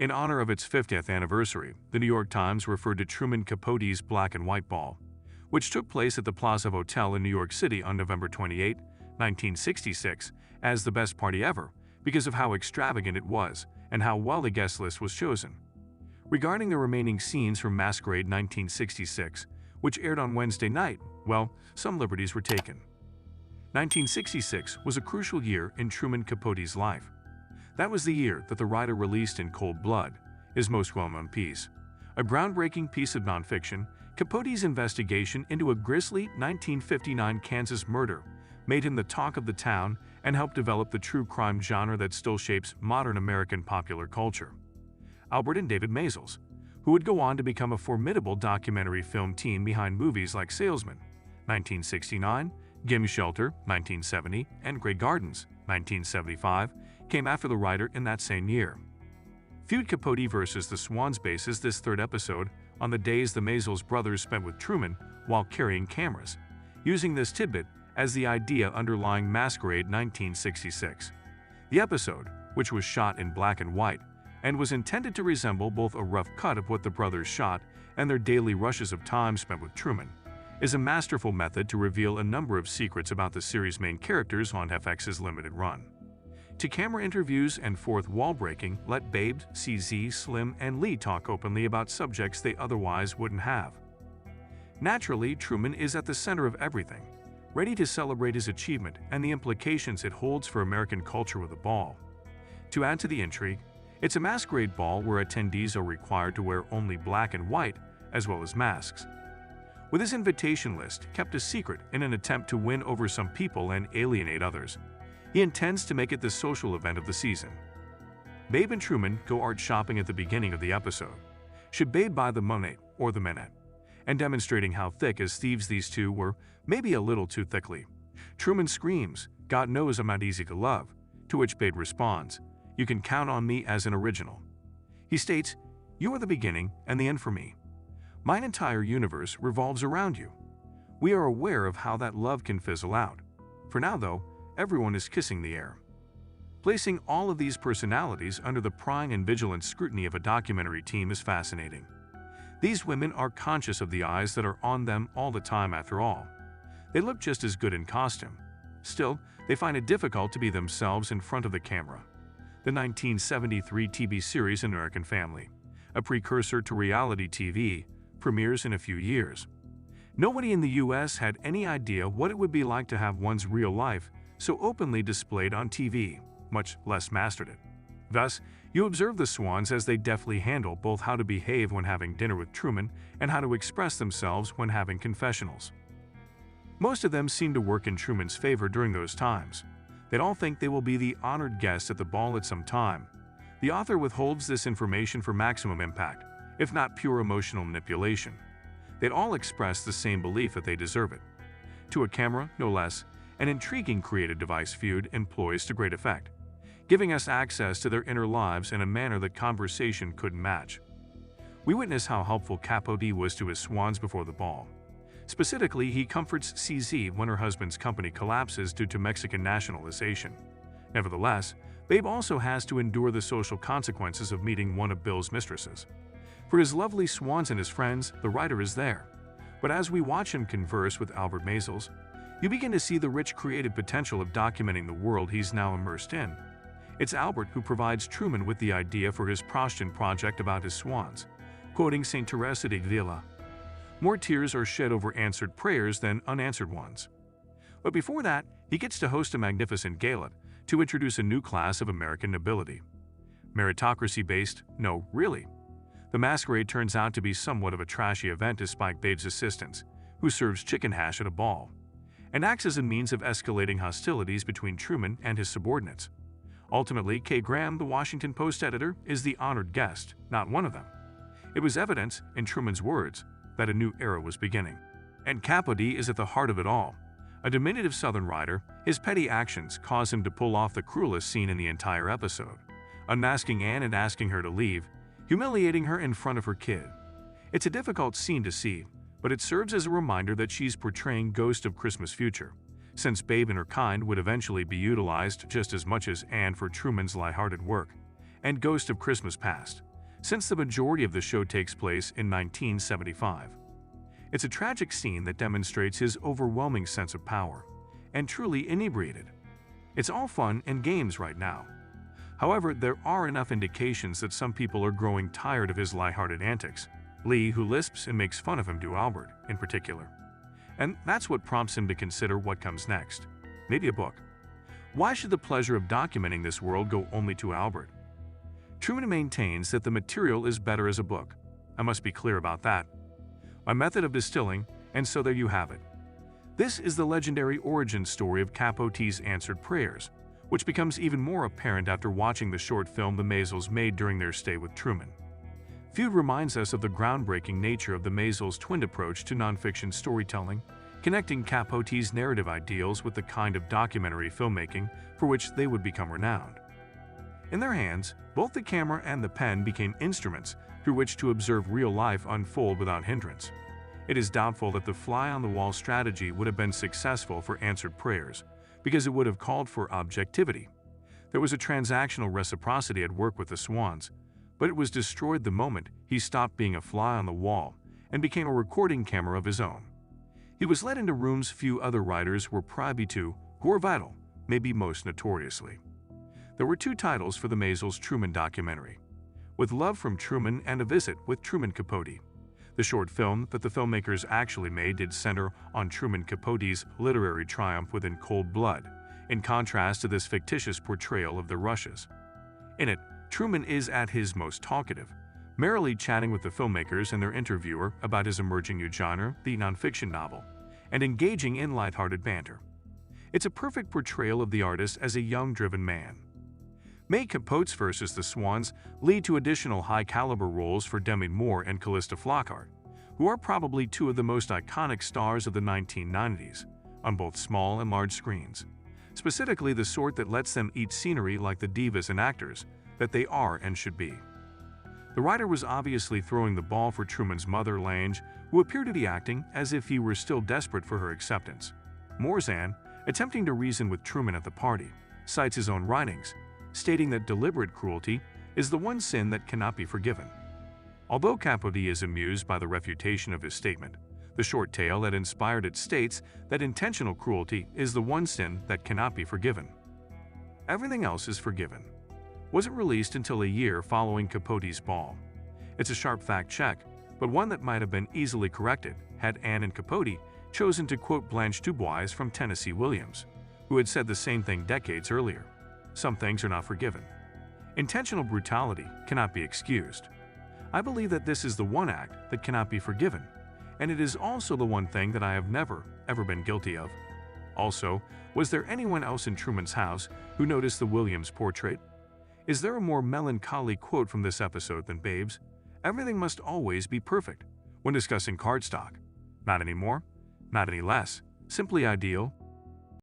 In honor of its 50th anniversary, the New York Times referred to Truman Capote's black and white ball, which took place at the Plaza Hotel in New York City on November 28, 1966, as the best party ever because of how extravagant it was and how well the guest list was chosen. Regarding the remaining scenes from Masquerade 1966, which aired on Wednesday night, well, some liberties were taken. 1966 was a crucial year in Truman Capote's life. That was the year that the writer released In Cold Blood, his most well-known piece. A groundbreaking piece of nonfiction, Capote's investigation into a grisly 1959 Kansas murder made him the talk of the town and helped develop the true crime genre that still shapes modern American popular culture. Albert and David Maysles, who would go on to become a formidable documentary film team behind movies like Salesman, 1969, Gimme Shelter, 1970, and Grey Gardens, 1975, came after the writer in that same year. FEUD Capote vs. the Swans bases this third episode on the days the Maysles brothers spent with Truman while carrying cameras, using this tidbit as the idea underlying Masquerade 1966. The episode, which was shot in black and white and was intended to resemble both a rough cut of what the brothers shot and their daily rushes of time spent with Truman, is a masterful method to reveal a number of secrets about the series' main characters on FX's limited run. To camera interviews and fourth wall breaking let Babe, CZ, Slim, and Lee talk openly about subjects they otherwise wouldn't have. Naturally, Truman is at the center of everything, ready to celebrate his achievement and the implications it holds for American culture with a ball. To add to the intrigue, it's a masquerade ball where attendees are required to wear only black and white, as well as masks. With his invitation list kept a secret in an attempt to win over some people and alienate others, he intends to make it the social event of the season. Babe and Truman go art shopping at the beginning of the episode. Should Babe buy the Monet or the Manette? And demonstrating how thick as thieves these two were, maybe a little too thickly. Truman screams, "God knows I'm not easy to love," to which Babe responds, "You can count on me as an original." He states, "You are the beginning and the end for me. My entire universe revolves around you." We are aware of how that love can fizzle out. For now, though, everyone is kissing the air. Placing all of these personalities under the prying and vigilant scrutiny of a documentary team is fascinating. These women are conscious of the eyes that are on them all the time after all. They look just as good in costume. Still, they find it difficult to be themselves in front of the camera. The 1973 TV series American Family, a precursor to reality TV, premieres in a few years. Nobody in the US had any idea what it would be like to have one's real life so openly displayed on TV, much less mastered it. Thus, you observe the Swans as they deftly handle both how to behave when having dinner with Truman and how to express themselves when having confessionals. Most of them seem to work in Truman's favor during those times. They'd all think they will be the honored guests at the ball at some time. The author withholds this information for maximum impact, if not pure emotional manipulation. They'd all express the same belief that they deserve it. To a camera, no less, an intriguing creative device FEUD employs to great effect, giving us access to their inner lives in a manner that conversation couldn't match. We witness how helpful Capote was to his Swans before the ball. Specifically, he comforts CZ when her husband's company collapses due to Mexican nationalization. Nevertheless, Babe also has to endure the social consequences of meeting one of Bill's mistresses. For his lovely Swans and his friends, the writer is there. But as we watch him converse with Albert Maysles, you begin to see the rich creative potential of documenting the world he's now immersed in. It's Albert who provides Truman with the idea for his Proustian project about his swans, quoting St. Teresa de Avila. More tears are shed over answered prayers than unanswered ones. But before that, he gets to host a magnificent gala to introduce a new class of American nobility. Meritocracy-based? No, really. The masquerade turns out to be somewhat of a trashy event despite Babe's assistance, who serves chicken hash at a ball, and acts as a means of escalating hostilities between Truman and his subordinates. Ultimately, Kay Graham, the Washington Post editor, is the honored guest, not one of them. It was evidence, in Truman's words, that a new era was beginning. And Capote is at the heart of it all. A diminutive Southern writer, his petty actions cause him to pull off the cruelest scene in the entire episode, unmasking Anne and asking her to leave, humiliating her in front of her kid. It's a difficult scene to see, but it serves as a reminder that she's portraying Ghost of Christmas Future, since Babe and her kind would eventually be utilized just as much as Anne for Truman's lighthearted work, and Ghost of Christmas Past, since the majority of the show takes place in 1975. It's a tragic scene that demonstrates his overwhelming sense of power, and truly inebriated. It's all fun and games right now. However, there are enough indications that some people are growing tired of his lighthearted antics. Lee, who lisps and makes fun of him, to Albert, in particular. And that's what prompts him to consider what comes next. Maybe a book. Why should the pleasure of documenting this world go only to Albert? Truman maintains that the material is better as a book. I must be clear about that. My method of distilling, and so there you have it. This is the legendary origin story of Capote's answered prayers, which becomes even more apparent after watching the short film the Maysles made during their stay with Truman. FEUD reminds us of the groundbreaking nature of the Maysles' twin approach to nonfiction storytelling, connecting Capote's narrative ideals with the kind of documentary filmmaking for which they would become renowned. In their hands, both the camera and the pen became instruments through which to observe real life unfold without hindrance. It is doubtful that the fly-on-the-wall strategy would have been successful for answered prayers, because it would have called for objectivity. There was a transactional reciprocity at work with the SWANS, but it was destroyed the moment he stopped being a fly on the wall and became a recording camera of his own. He was led into rooms few other writers were privy to, who were vital, maybe most notoriously. There were two titles for the Maysles' Truman documentary: With Love from Truman and A Visit with Truman Capote. The short film that the filmmakers actually made did center on Truman Capote's literary triumph within cold blood, in contrast to this fictitious portrayal of the Rushes. In it, Truman is at his most talkative, merrily chatting with the filmmakers and their interviewer about his emerging new genre, the nonfiction novel, and engaging in lighthearted banter. It's a perfect portrayal of the artist as a young, driven man. May Capote's versus the Swans lead to additional high-caliber roles for Demi Moore and Callista Flockhart, who are probably two of the most iconic stars of the 1990s, on both small and large screens, specifically the sort that lets them eat scenery like the divas and actors that they are and should be. The writer was obviously throwing the ball for Truman's mother, Lange, who appeared to be acting as if he were still desperate for her acceptance. Morzan, attempting to reason with Truman at the party, cites his own writings, stating that deliberate cruelty is the one sin that cannot be forgiven. Although Capote is amused by the refutation of his statement, the short tale that inspired it states that intentional cruelty is the one sin that cannot be forgiven. Everything else is forgiven. Wasn't released until a year following Capote's ball. It's a sharp fact check, but one that might have been easily corrected had Anne and Capote chosen to quote Blanche Dubois from Tennessee Williams, who had said the same thing decades earlier. Some things are not forgiven. Intentional brutality cannot be excused. I believe that this is the one act that cannot be forgiven, and it is also the one thing that I have never, ever been guilty of. Also, was there anyone else in Truman's house who noticed the Williams portrait? Is there a more melancholy quote from this episode than Babes? Everything must always be perfect when discussing cardstock. Not anymore, not any less, simply ideal,